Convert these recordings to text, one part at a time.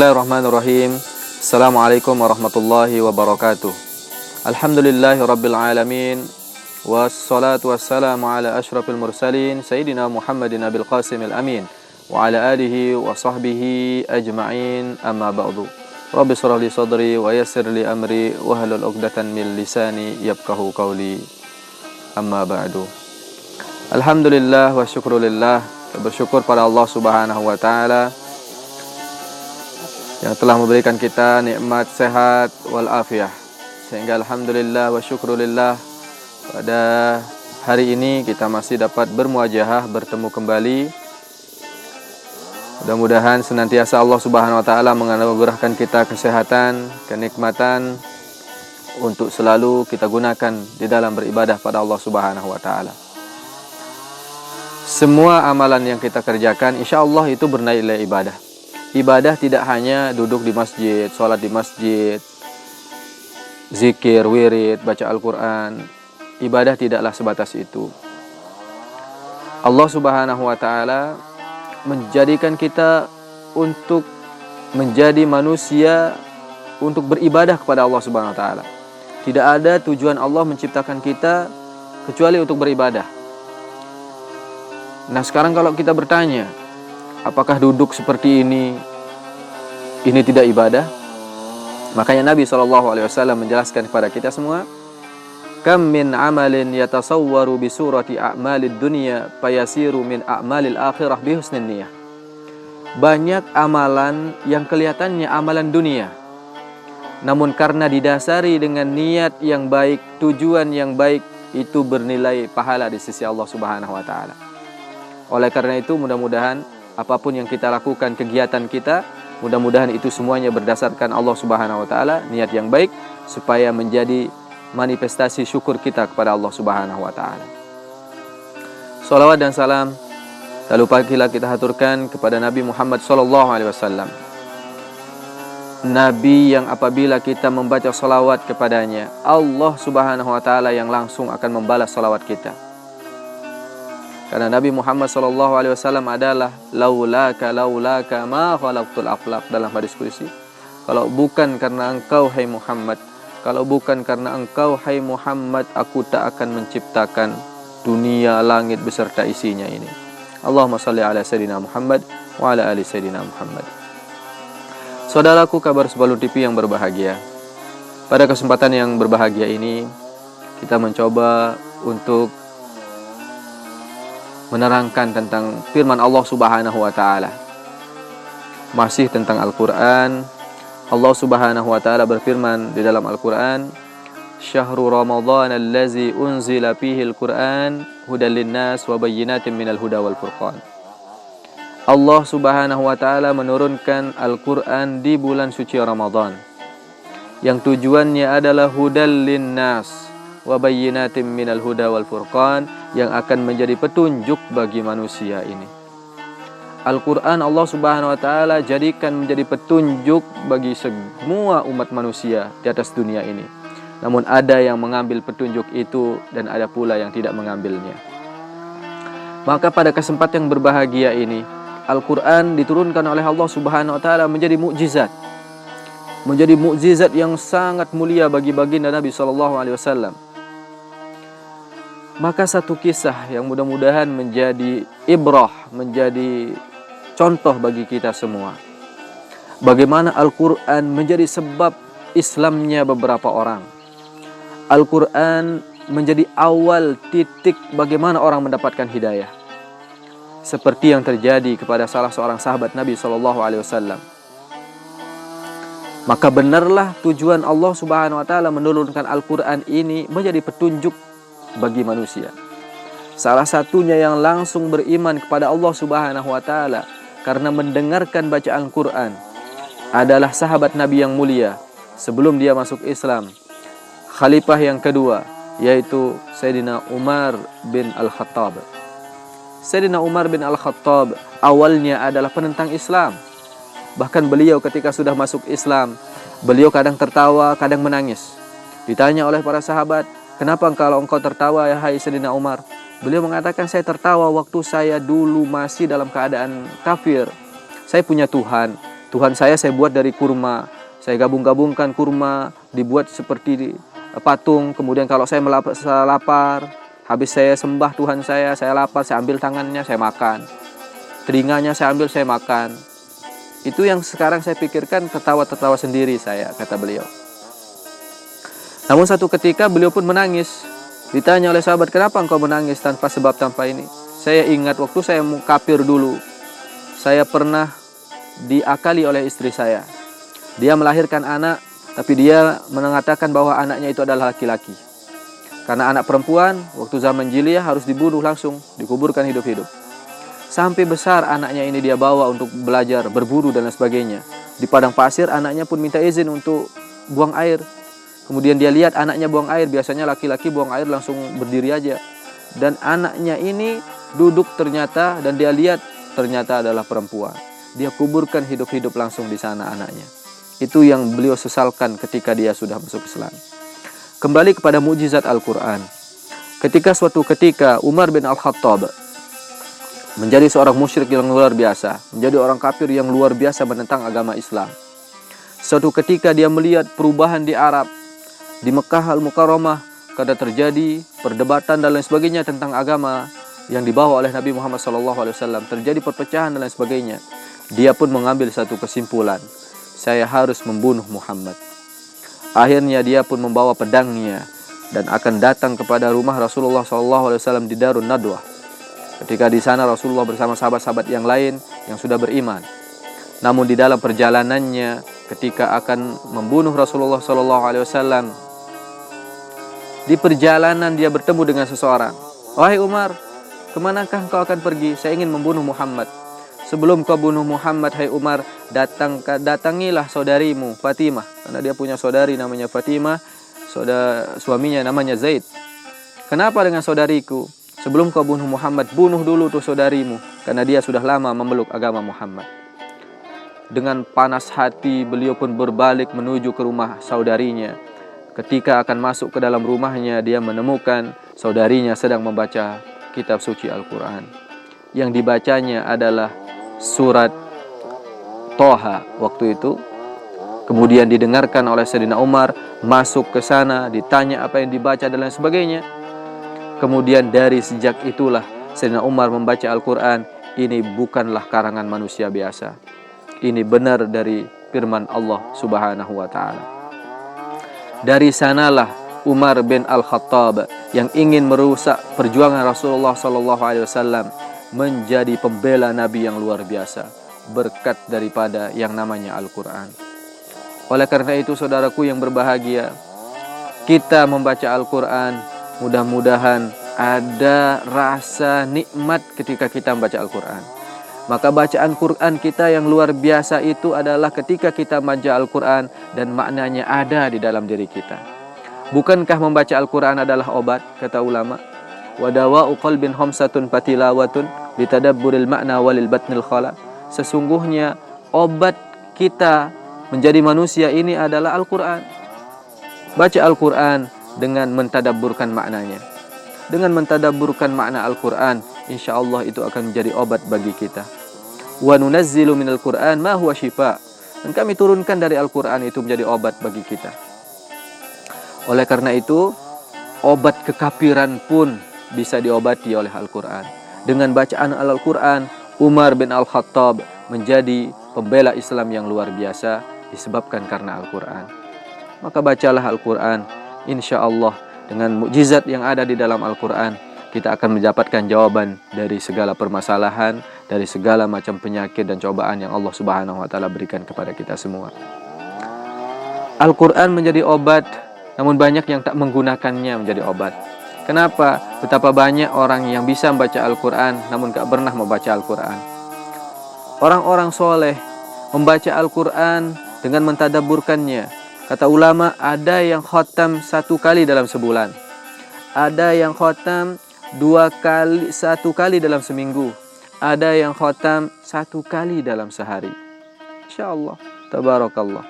Bismillahirrahmanirrahim. Assalamualaikum warahmatullahi wabarakatuh. Alhamdulillahi rabbil alamin. Wassalatu wassalamu ala ashrafil mursalin Sayyidina Muhammadin abil qasimil amin wa ala alihi wa sahbihi ajma'in, amma ba'du. Rabbi shrah li sadri wa yassir li amri wahlul 'uqdatan min lisani yafqahu qawli, amma ba'du. Alhamdulillah wa syukrulillah. Bersyukur pada Allah Subhanahu wa taala yang telah memberikan kita nikmat sehat wal afiyah, sehingga alhamdulillah wa syukrulillah pada hari ini kita masih dapat bermuajahah, bertemu kembali. Mudah-mudahan senantiasa Allah Subhanahu wa taala menganugerahkan kita kesehatan, kenikmatan untuk selalu kita gunakan di dalam beribadah pada Allah Subhanahu wa taala. Semua amalan yang kita kerjakan insyaallah itu bernilai ibadah. Ibadah tidak hanya duduk di masjid, sholat di masjid, zikir, wirid, baca Al-Quran. Ibadah tidaklah sebatas itu. Allah Subhanahu wa ta'ala menjadikan kita untuk menjadi manusia untuk beribadah kepada Allah Subhanahu wa ta'ala. Tidak ada tujuan Allah menciptakan kita kecuali untuk beribadah. Nah, sekarang kalau kita bertanya, apakah duduk seperti ini tidak ibadah? Makanya Nabi SAW menjelaskan kepada kita semua, kam min amalin yatasawwaru bi surati a'malid dunya fayasiru min a'malil akhirah bi husnin niyah. Banyak amalan yang kelihatannya amalan dunia, namun karena didasari dengan niat yang baik, tujuan yang baik, itu bernilai pahala di sisi Allah Subhanahu wa taala. Oleh karena itu, mudah-mudahan apapun yang kita lakukan, kegiatan kita, mudah-mudahan itu semuanya berdasarkan Allah Subhanahu wa taala, niat yang baik, supaya menjadi manifestasi syukur kita kepada Allah Subhanahu wa taala. Salawat dan salam tak lupa kita haturkan kepada Nabi Muhammad SAW. Nabi yang apabila kita membaca salawat kepadanya, Allah Subhanahu wa taala yang langsung akan membalas salawat kita. Karena Nabi Muhammad SAW adalah laulaka ma khalaqtul aflaq, dalam hadis qudsi. Kalau bukan karena engkau hai Muhammad, kalau bukan karena engkau hai Muhammad, aku tak akan menciptakan dunia, langit beserta isinya ini. Allahumma salli ala Sayyidina Muhammad wa ala ali Sayyidina Muhammad. Saudaraku kabar sebelum TV yang berbahagia, pada kesempatan yang berbahagia ini kita mencoba untuk menerangkan tentang firman Allah Subhanahu wa taala. Masih tentang Al-Qur'an. Allah Subhanahu wa taala berfirman di dalam Al-Qur'an, "Syahrul Ramadhan allazi unzila fihi al-Qur'an hudan lin-nas wa bayyinatin minal huda wal furqan." Allah Subhanahu wa taala menurunkan Al-Qur'an di bulan suci Ramadan, yang tujuannya adalah hudan lin-nas wa bayyinatin minal huda wal furqan, yang akan menjadi petunjuk bagi manusia ini. Al-Quran Allah Subhanahu wa taala jadikan menjadi petunjuk bagi semua umat manusia di atas dunia ini. Namun ada yang mengambil petunjuk itu dan ada pula yang tidak mengambilnya. Maka pada kesempatan yang berbahagia ini, Al-Quran diturunkan oleh Allah Subhanahu wa taala menjadi mukjizat. Menjadi mukjizat yang sangat mulia bagi baginda Nabi SAW. Maka satu kisah yang mudah-mudahan menjadi ibrah, menjadi contoh bagi kita semua. Bagaimana Al-Quran menjadi sebab Islamnya beberapa orang. Al-Quran menjadi awal titik bagaimana orang mendapatkan hidayah. Seperti yang terjadi kepada salah seorang sahabat Nabi SAW. Maka benarlah tujuan Allah Subhanahu wa taala menurunkan Al-Quran ini menjadi petunjuk bagi manusia. Salah satunya yang langsung beriman kepada Allah Subhanahu wa taala karena mendengarkan bacaan Quran adalah sahabat Nabi yang mulia sebelum dia masuk Islam, khalifah yang kedua, yaitu Sayyidina Umar bin Al-Khattab. Sayyidina Umar bin Al-Khattab awalnya adalah penentang Islam. Bahkan beliau ketika sudah masuk Islam, beliau kadang tertawa, kadang menangis. Ditanya oleh para sahabat, "Kenapa kalau engkau tertawa ya hai Sayyidina Umar?" Beliau mengatakan, "Saya tertawa waktu saya dulu masih dalam keadaan kafir. Saya punya Tuhan, Tuhan saya buat dari kurma. Saya gabung-gabungkan kurma, dibuat seperti patung. Kemudian kalau saya lapar, habis saya sembah Tuhan saya lapar, saya ambil tangannya, saya makan. Telinganya saya ambil, saya makan. Itu yang sekarang saya pikirkan, tertawa-tertawa sendiri saya, kata beliau. Namun satu ketika beliau pun menangis. Ditanya oleh sahabat, kenapa engkau menangis tanpa sebab tanpa ini? Saya ingat waktu saya kafir dulu, saya pernah diakali oleh istri saya. Dia melahirkan anak, tapi dia mengatakan bahwa anaknya itu adalah laki-laki. Karena anak perempuan, waktu zaman jahiliyah harus dibunuh langsung, dikuburkan hidup-hidup. Sampai besar anaknya ini dia bawa untuk belajar, berburu dan lain sebagainya. Di padang pasir anaknya pun minta izin untuk buang air. Kemudian dia lihat anaknya buang air, biasanya laki-laki buang air langsung berdiri aja. Dan anaknya ini duduk ternyata, dan dia lihat ternyata adalah perempuan. Dia kuburkan hidup-hidup langsung di sana anaknya. Itu yang beliau sesalkan ketika dia sudah masuk Islam. Kembali kepada mukjizat Al-Quran. Ketika suatu ketika Umar bin Al-Khattab menjadi seorang musyrik yang luar biasa, menjadi orang kafir yang luar biasa menentang agama Islam. Suatu ketika dia melihat perubahan di Arab, di Mekah Al-Mukarramah, kada terjadi perdebatan dan lain sebagainya tentang agama yang dibawa oleh Nabi Muhammad SAW. Terjadi perpecahan dan lain sebagainya. Dia pun mengambil satu kesimpulan, saya harus membunuh Muhammad. Akhirnya dia pun membawa pedangnya dan akan datang kepada rumah Rasulullah SAW di Darun Nadwah. Ketika di sana Rasulullah bersama sahabat-sahabat yang lain yang sudah beriman. Namun di dalam perjalanannya ketika akan membunuh Rasulullah SAW, di perjalanan dia bertemu dengan seseorang. Wahai Umar, kemanakah kau akan pergi? Saya ingin membunuh Muhammad. Sebelum kau bunuh Muhammad, hai Umar, datangilah saudarimu Fatimah. Karena dia punya saudari namanya Fatimah, suaminya namanya Zaid. Kenapa dengan saudariku? Sebelum kau bunuh Muhammad, bunuh dulu tuh saudarimu. Karena dia sudah lama memeluk agama Muhammad. Dengan panas hati, beliau pun berbalik menuju ke rumah saudarinya. Ketika akan masuk ke dalam rumahnya, dia menemukan saudarinya sedang membaca kitab suci Al-Quran. Yang dibacanya adalah surat Toha waktu itu. Kemudian didengarkan oleh Sayyidina Umar, masuk ke sana, ditanya apa yang dibaca dan lain sebagainya. Kemudian dari sejak itulah Sayyidina Umar membaca Al-Quran. Ini bukanlah karangan manusia biasa. Ini benar dari firman Allah Subhanahu wa Ta'ala. Dari sanalah Umar bin Al-Khattab yang ingin merusak perjuangan Rasulullah SAW menjadi pembela Nabi yang luar biasa, berkat daripada yang namanya Al-Quran. Oleh karena itu saudaraku yang berbahagia, kita membaca Al-Quran, mudah-mudahan ada rasa nikmat ketika kita membaca Al-Quran. Maka bacaan Quran kita yang luar biasa itu adalah ketika kita membaca Al-Quran dan maknanya ada di dalam diri kita. Bukankah membaca Al-Quran adalah obat, kata ulama? Wadawa'u qalbin khamsatun fatilawatun litadabburil makna walil batnil khala. Sesungguhnya obat kita menjadi manusia ini adalah Al-Quran. Baca Al-Quran dengan mentadabburkan maknanya. Dengan mentadabburkan makna Al-Quran, insyaallah itu akan menjadi obat bagi kita. Wa nunazzilu minal Qur'an ma huwa syifa. Dan kami turunkan dari Al-Quran itu menjadi obat bagi kita. Oleh karena itu, obat kekafiran pun bisa diobati oleh Al-Quran. Dengan bacaan Al-Quran, Umar bin Al-Khattab menjadi pembela Islam yang luar biasa disebabkan karena Al-Quran. Maka bacalah Al-Quran, insyaallah dengan mukjizat yang ada di dalam Al-Quran, kita akan mendapatkan jawaban dari segala permasalahan, dari segala macam penyakit dan cobaan yang Allah Subhanahu wa Ta'ala berikan kepada kita semua. Al-Quran menjadi obat, namun banyak yang tak menggunakannya menjadi obat. Kenapa? Betapa banyak orang yang bisa membaca Al-Quran, namun tak pernah membaca Al-Quran. Orang-orang soleh membaca Al-Quran dengan mentadabburkannya. Kata ulama, ada yang khatam 1 kali dalam sebulan, ada yang khatam 1 kali dalam seminggu, ada yang khatam 1 kali dalam sehari. InsyaAllah, tabarakallah.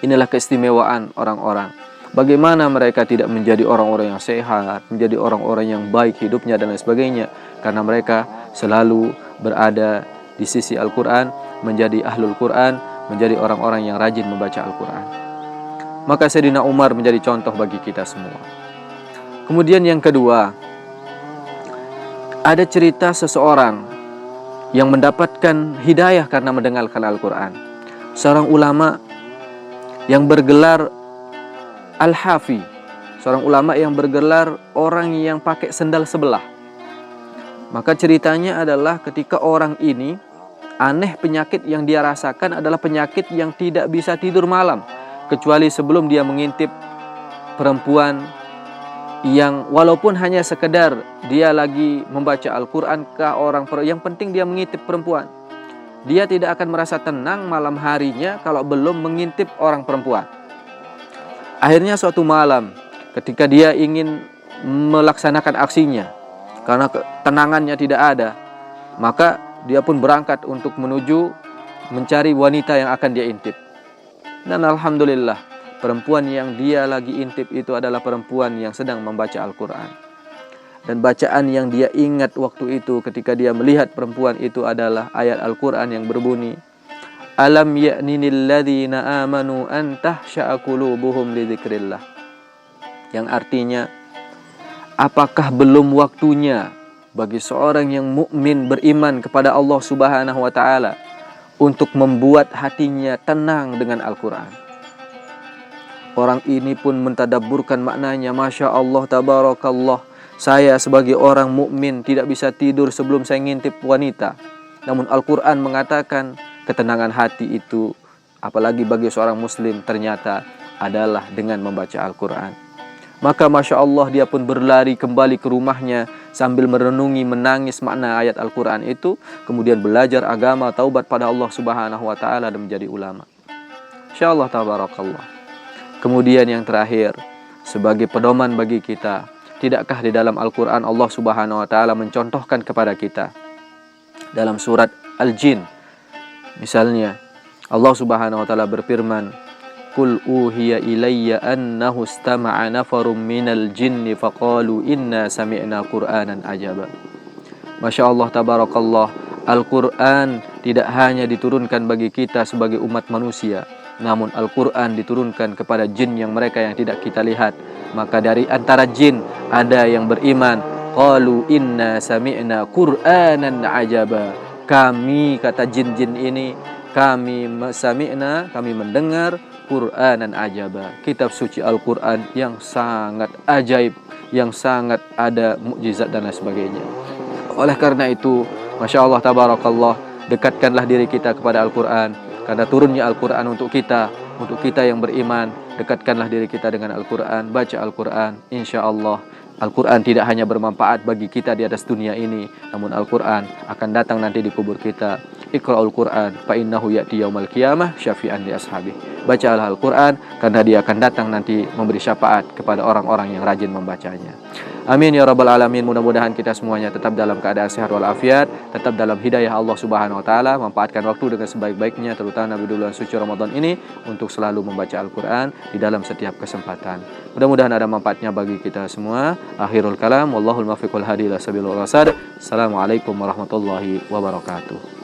Inilah keistimewaan orang-orang. Bagaimana mereka tidak menjadi orang-orang yang sehat, menjadi orang-orang yang baik hidupnya dan lain sebagainya, karena mereka selalu berada di sisi Al-Quran, menjadi ahlul Quran, menjadi orang-orang yang rajin membaca Al-Quran. Maka Sayyidina Umar menjadi contoh bagi kita semua. Kemudian yang kedua, ada cerita seseorang yang mendapatkan hidayah karena mendengarkan Al-Quran. Seorang ulama yang bergelar Al-Hafi, seorang ulama yang bergelar orang yang pakai sendal sebelah. Maka ceritanya adalah ketika orang ini aneh, penyakit yang dia rasakan adalah penyakit yang tidak bisa tidur malam, kecuali sebelum dia mengintip perempuan yang walaupun hanya sekedar dia lagi membaca Al-Quran ke orang, yang penting dia mengintip perempuan. Dia tidak akan merasa tenang malam harinya kalau belum mengintip orang perempuan. Akhirnya suatu malam ketika dia ingin melaksanakan aksinya, karena ketenangannya tidak ada, maka dia pun berangkat untuk menuju mencari wanita yang akan dia intip. Dan alhamdulillah, perempuan yang dia lagi intip itu adalah perempuan yang sedang membaca Al-Quran. Dan bacaan yang dia ingat waktu itu ketika dia melihat perempuan itu adalah ayat Al-Quran yang berbunyi, Alam ya'ninil ladzina amanu an tahsha'a qulubuhum li dzikrillah. Yang artinya, apakah belum waktunya bagi seorang yang mukmin beriman kepada Allah Subhanahu wa taala untuk membuat hatinya tenang dengan Al-Quran. Orang ini pun mentadabburkan maknanya. Masya Allah, tabarakallah, saya sebagai orang mukmin tidak bisa tidur sebelum saya ngintip wanita. Namun Al-Quran mengatakan ketenangan hati itu, apalagi bagi seorang muslim, ternyata adalah dengan membaca Al-Quran. Maka Masya Allah, dia pun berlari kembali ke rumahnya sambil merenungi, menangis makna ayat Al-Quran itu. Kemudian belajar agama, taubat pada Allah Subhanahu wa ta'ala, dan menjadi ulama. Insya Allah, tabarakallah. Kemudian yang terakhir, sebagai pedoman bagi kita, tidakkah di dalam Al-Quran Allah Subhanahu wa ta'ala mencontohkan kepada kita dalam surat Al-Jin, misalnya Allah Subhanahu wa ta'ala berfirman, Qul uhiya ilayya annahu istama'a nafarum minal jinni faqalu inna sami'na qur'anan ajaba. Masya Allah, tabarakallah, Al-Quran tidak hanya diturunkan bagi kita sebagai umat manusia, namun Al-Quran diturunkan kepada jin yang mereka yang tidak kita lihat. Maka dari antara jin ada yang beriman, qalu inna sami'na qur'anan ajaba. Kami, kata jin-jin ini, kami sami'na, kami mendengar Qur'anan ajaba, kitab suci Al-Quran yang sangat ajaib, yang sangat ada mukjizat dan lain sebagainya. Oleh karena itu, Masya Allah, tabarakallah, dekatkanlah diri kita kepada Al-Quran, karena turunnya Al-Quran untuk kita yang beriman. Dekatkanlah diri kita dengan Al-Quran, baca Al-Quran. Insya Allah, Al-Quran tidak hanya bermanfaat bagi kita di atas dunia ini, namun Al-Quran akan datang nanti di kubur kita. Iqra'ul Quran fa innahu ya'ti yaumal qiyamah syafi'an li ashabi. Bacalah Al-Quran karena dia akan datang nanti memberi syafaat kepada orang-orang yang rajin membacanya. Amin ya rabbal alamin. Mudah-mudahan kita semuanya tetap dalam keadaan sehat walafiat, tetap dalam hidayah Allah Subhanahu wa taala, manfaatkan waktu dengan sebaik-baiknya, terutama di bulan suci Ramadan ini, untuk selalu membaca Al-Quran di dalam setiap kesempatan. Mudah-mudahan ada manfaatnya bagi kita semua. Akhirul kalam, wallahul muwaffiq wal hadi ila sabilil rasyad. Assalamualaikum warahmatullahi wabarakatuh.